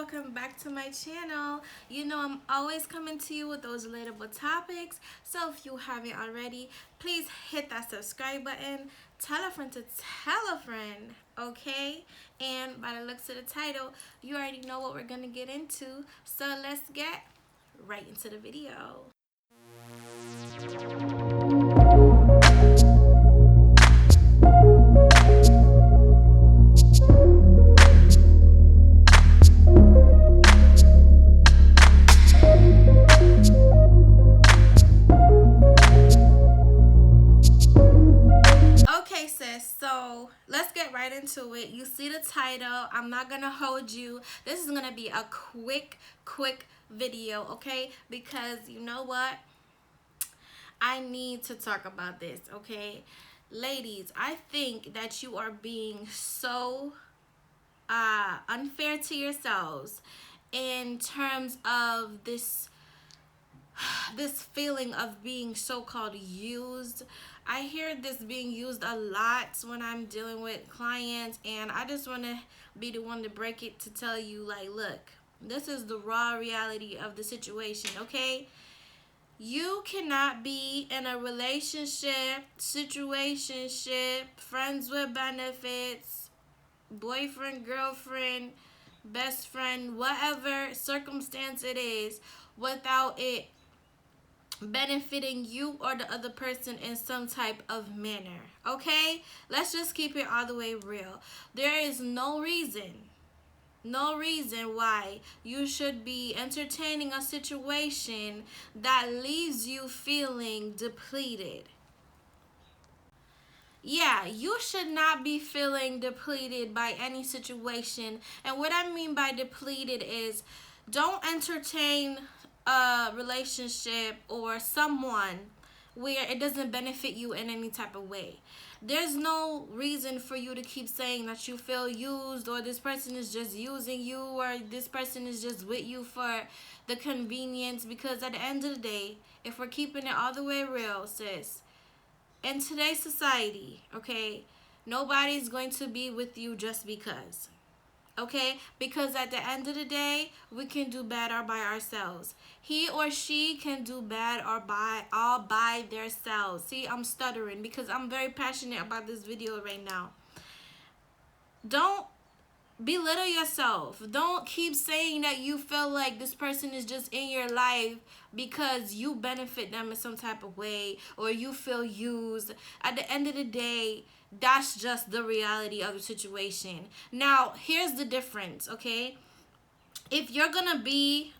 welcome back to my channel. You know I'm always coming to you with those relatable topics, so if you haven't already, please hit that subscribe button, tell a friend to tell a friend, okay? And by the looks of the title, you already know what we're gonna get into, so let's get right into the video. Okay, sis, so let's get right into it. You see the title. I'm not gonna hold you. This is gonna be a quick video, okay? Because you know what? I need to talk about this, okay? Ladies, I think that you are being so unfair to yourselves in terms of this feeling of being so-called used. I hear this being used a lot when I'm dealing with clients, and I just want to be the one to break it to tell you, like, look, this is the raw reality of the situation, okay? You cannot be in a relationship, situationship, friends with benefits, boyfriend, girlfriend, best friend, whatever circumstance it is, without it benefiting you or the other person in some type of manner. Okay? Let's just keep it all the way real. There is no reason why you should be entertaining a situation that leaves you feeling depleted. Yeah, you should not be feeling depleted by any situation. And what I mean by depleted is, don't entertain a relationship or someone where it doesn't benefit you in any type of way. There's no reason for you to keep saying that you feel used, or this person is just using you, or this person is just with you for the convenience, because at the end of the day, if we're keeping it all the way real, sis, in today's society, okay, nobody's going to be with you just because. Okay? Because at the end of the day, we can do better by ourselves. He or she can do bad or all by themselves. See, I'm stuttering because I'm very passionate about this video right now. Don't belittle yourself. Don't keep saying that you feel like this person is just in your life because you benefit them in some type of way, or you feel used. At the end of the day, that's just the reality of the situation. Now, here's the difference, okay? If you're gonna be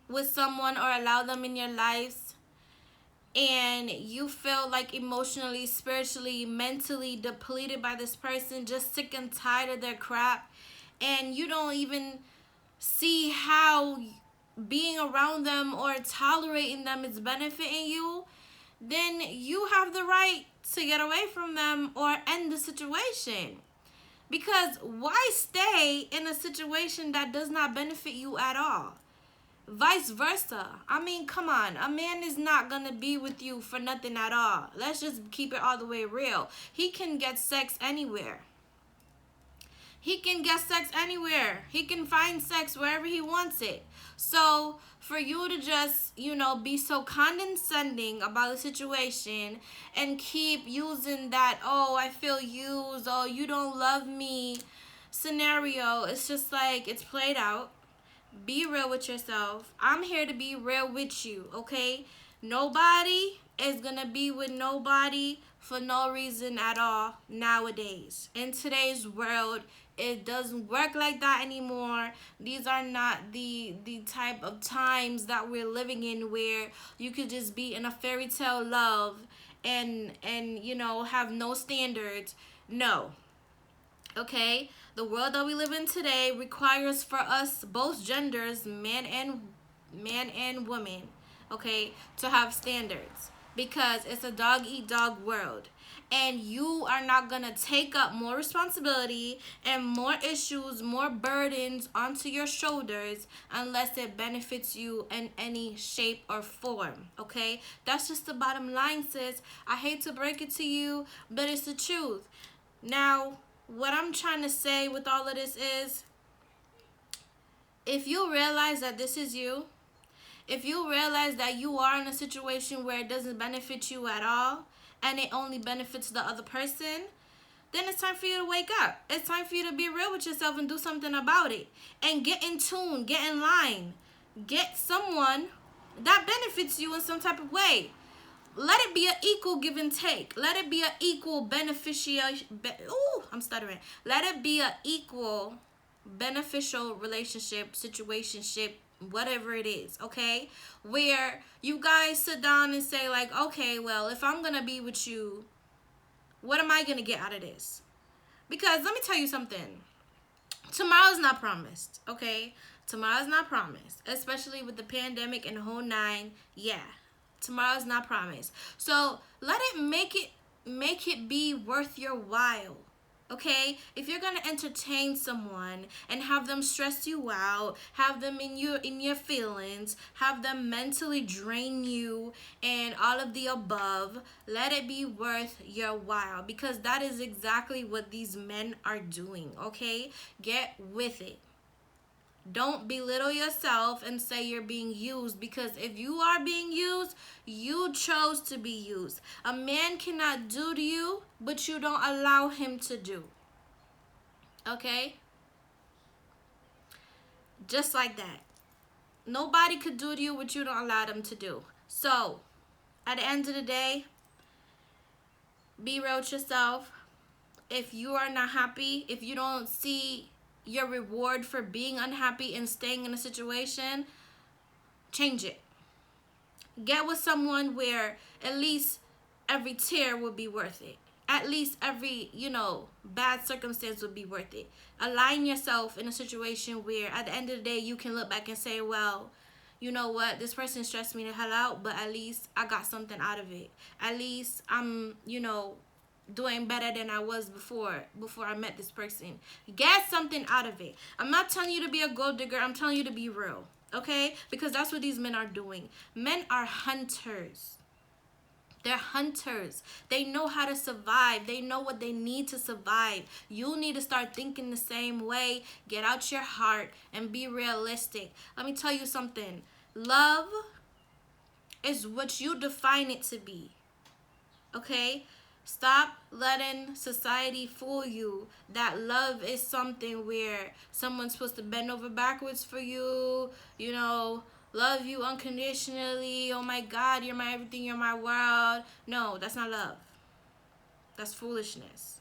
with someone or allow them in your lives, and you feel like emotionally, spiritually, mentally depleted by this person, just sick and tired of their crap, and you don't even see how being around them or tolerating them is benefiting you, then you have the right to get away from them or end the situation. Because why stay in a situation that does not benefit you at all? Vice versa. I mean, come on. A man is not going to be with you for nothing at all. Let's just keep it all the way real. He can get sex anywhere. He can get sex anywhere. He can find sex wherever he wants it. So for you to just, be so condescending about the situation and keep using that, oh, I feel used, oh, you don't love me scenario, it's just like, it's played out. Be real with yourself. I'm here to be real with you, okay? Nobody is gonna be with nobody for no reason at all nowadays. In today's world, it doesn't work like that anymore. These are not the type of times that we're living in where you could just be in a fairy tale love and have no standards. No. Okay? The world that we live in today requires for us, both genders, man and woman, okay, to have standards, because it's a dog eat dog world. And you are not going to take up more responsibility and more issues, more burdens onto your shoulders unless it benefits you in any shape or form, okay? That's just the bottom line, sis. I hate to break it to you, but it's the truth. Now, what I'm trying to say with all of this is, if you realize that this is you, if you realize that you are in a situation where it doesn't benefit you at all and it only benefits the other person, then it's time for you to wake up. It's time for you to be real with yourself and do something about it. And get in tune, get in line. Get someone that benefits you in some type of way. Let it be an equal give and take. Let it be an equal I'm stuttering. Let it be an equal beneficial relationship, situationship, whatever it is, okay? Where you guys sit down and say like, okay, well, if I'm gonna be with you, what am I gonna get out of this? Because let me tell you something. Tomorrow's not promised, okay? Tomorrow's not promised, especially with the pandemic and the whole nine. Yeah, tomorrow's not promised. So let it make it be worth your while. Okay, if you're gonna entertain someone and have them stress you out, have them in your feelings, have them mentally drain you, and all of the above, let it be worth your while, because that is exactly what these men are doing. Okay, get with it. Don't belittle yourself and say you're being used, because if you are being used, you chose to be used. A man cannot do to you but you don't allow him to do. Okay? Just like that. Nobody could do to you what you don't allow them to do. So, at the end of the day, be real with yourself. If you are not happy, if you don't see your reward for being unhappy and staying in a situation, change it. Get with someone where at least every tear will be worth it. At least every, bad circumstance would be worth it. Align yourself in a situation where at the end of the day you can look back and say, well, you know what, this person stressed me the hell out, but at least I got something out of it. At least I'm, doing better than I was before I met this person. Get something out of it. I'm not telling you to be a gold digger. I'm telling you to be real. Okay? Because that's what these men are doing. Men are hunters. They're hunters. They know how to survive. They know what they need to survive. You need to start thinking the same way. Get out your heart and be realistic. Let me tell you something. Love is what you define it to be. Okay? Stop letting society fool you that love is something where someone's supposed to bend over backwards for you, love you unconditionally. Oh my God, you're my everything, you're my world. No, that's not love. That's foolishness.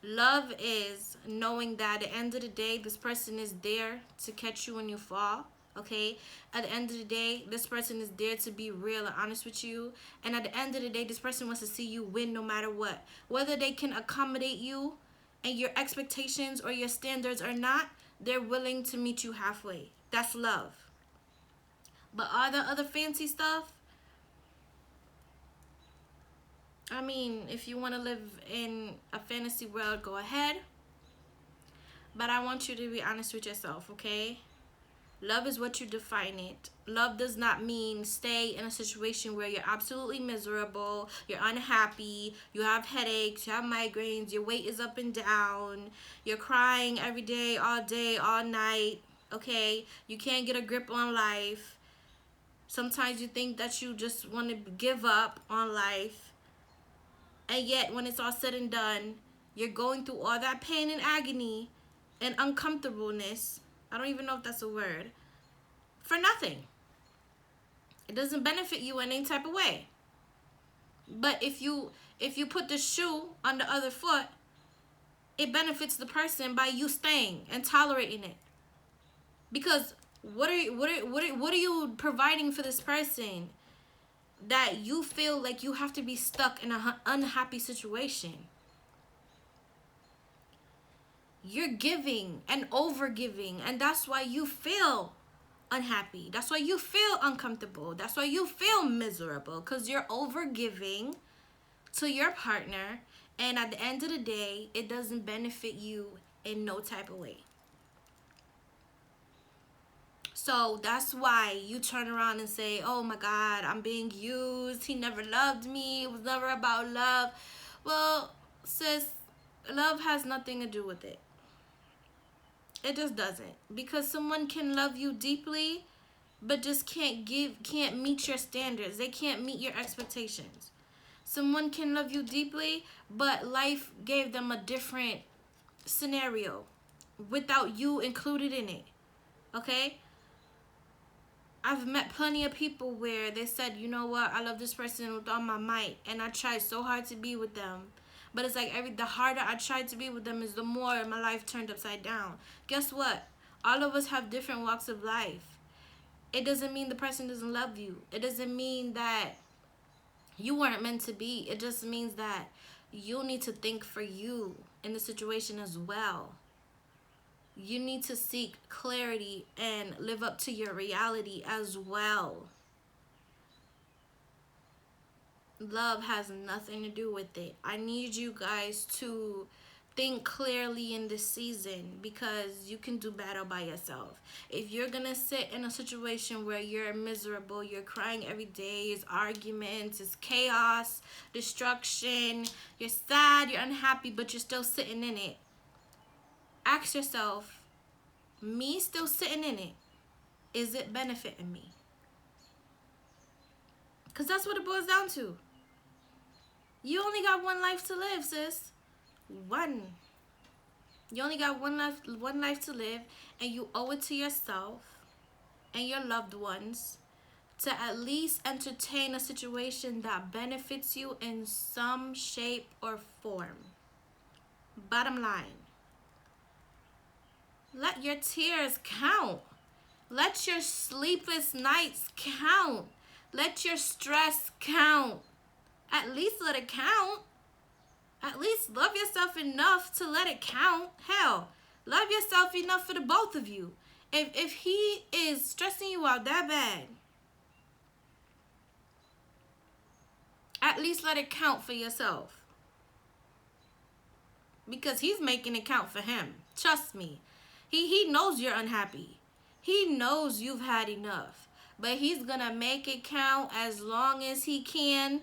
Love is knowing that at the end of the day, this person is there to catch you when you fall. Okay, at the end of the day, this person is there to be real and honest with you. And at the end of the day, this person wants to see you win no matter what. Whether they can accommodate you and your expectations or your standards or not, they're willing to meet you halfway. That's love. But all the other fancy stuff, I mean, if you want to live in a fantasy world, go ahead. But I want you to be honest with yourself, okay? Love is what you define it. Love does not mean stay in a situation where you're absolutely miserable, you're unhappy, you have headaches, you have migraines, your weight is up and down, you're crying every day, all night, okay? You can't get a grip on life. Sometimes you think that you just want to give up on life. And yet, when it's all said and done, you're going through all that pain and agony and uncomfortableness. I don't even know if that's a word. For nothing. It doesn't benefit you in any type of way. But if you put the shoe on the other foot, it benefits the person by you staying and tolerating it. Because what are you providing for this person that you feel like you have to be stuck in an unhappy situation? You're giving and over-giving, and that's why you feel unhappy. That's why you feel uncomfortable. That's why you feel miserable, because you're over-giving to your partner, and at the end of the day, it doesn't benefit you in no type of way. So that's why you turn around and say, oh my God, I'm being used. He never loved me. It was never about love. Well, sis, love has nothing to do with it. It just doesn't. Because someone can love you deeply, but just can't meet your standards. They can't meet your expectations. Someone can love you deeply, but life gave them a different scenario without you included in it. Okay? I've met plenty of people where they said, you know what, I love this person with all my might, and I tried so hard to be with them. But it's like the harder I tried to be with them is the more my life turned upside down. Guess what? All of us have different walks of life. It doesn't mean the person doesn't love you. It doesn't mean that you weren't meant to be. It just means that you need to think for you in the situation as well. You need to seek clarity and live up to your reality as well. Love has nothing to do with it. I need you guys to think clearly in this season, because you can do better by yourself. If you're gonna sit in a situation where you're miserable, you're crying every day, it's arguments, it's chaos, destruction, you're sad, you're unhappy, but you're still sitting in it, ask yourself, me still sitting in it, is it benefiting me? Because that's what it boils down to. You only got one life to live, sis. One. You only got one life to live, and you owe it to yourself and your loved ones to at least entertain a situation that benefits you in some shape or form. Bottom line. Let your tears count. Let your sleepless nights count. Let your stress count. At least let it count. At least love yourself enough to let it count. Hell, love yourself enough for the both of you. If he is stressing you out that bad, at least let it count for yourself. Because he's making it count for him. Trust me. He knows you're unhappy. He knows you've had enough. But he's going to make it count as long as he can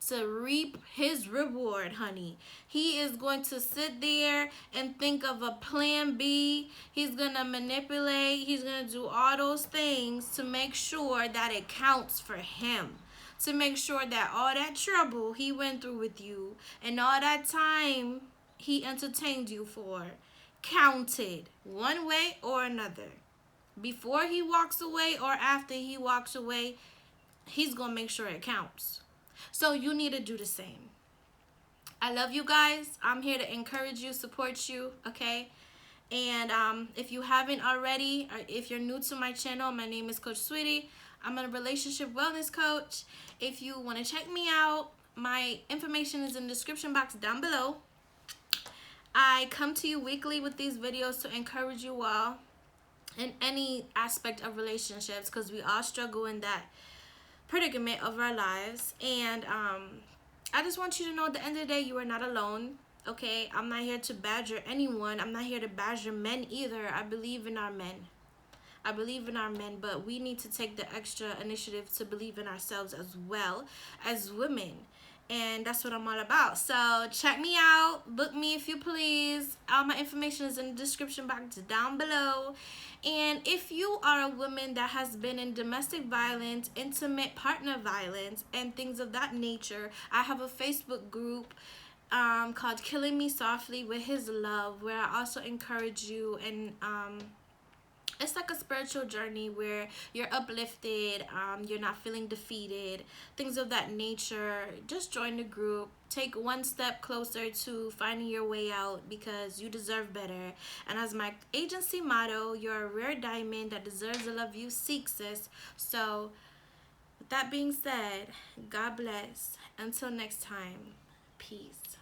to reap his reward, honey. He is going to sit there and think of a plan B. He's going to manipulate. He's going to do all those things to make sure that it counts for him. To make sure that all that trouble he went through with you and all that time he entertained you for counted one way or another. Before he walks away or after he walks away, he's going to make sure it counts. So you need to do the same. I love you guys. I'm here to encourage you, support you, okay? And if you haven't already, or if you're new to my channel, my name is Coach Sweetie. I'm a relationship wellness coach. If you want to check me out, my information is in the description box down below. I come to you weekly with these videos to encourage you all in any aspect of relationships, because we all struggle in that predicament of our lives. And I just want you to know at the end of the day, you are not alone. Okay, I'm not here to badger anyone. I'm not here to badger men either. I believe in our men. I believe in our men, but we need to take the extra initiative to believe in ourselves as well as women. And that's what I'm all about. So check me out. Book me if you please. All my information is in the description box down below. And if you are a woman that has been in domestic violence, intimate partner violence, and things of that nature, I have a Facebook group called Killing Me Softly with His Love, where I also encourage you, and it's like a spiritual journey where you're uplifted, you're not feeling defeated, things of that nature. Just join the group. Take one step closer to finding your way out, because you deserve better. And as my agency motto, you're a rare diamond that deserves the love you seek, sis. So with that being said, God bless. Until next time, peace.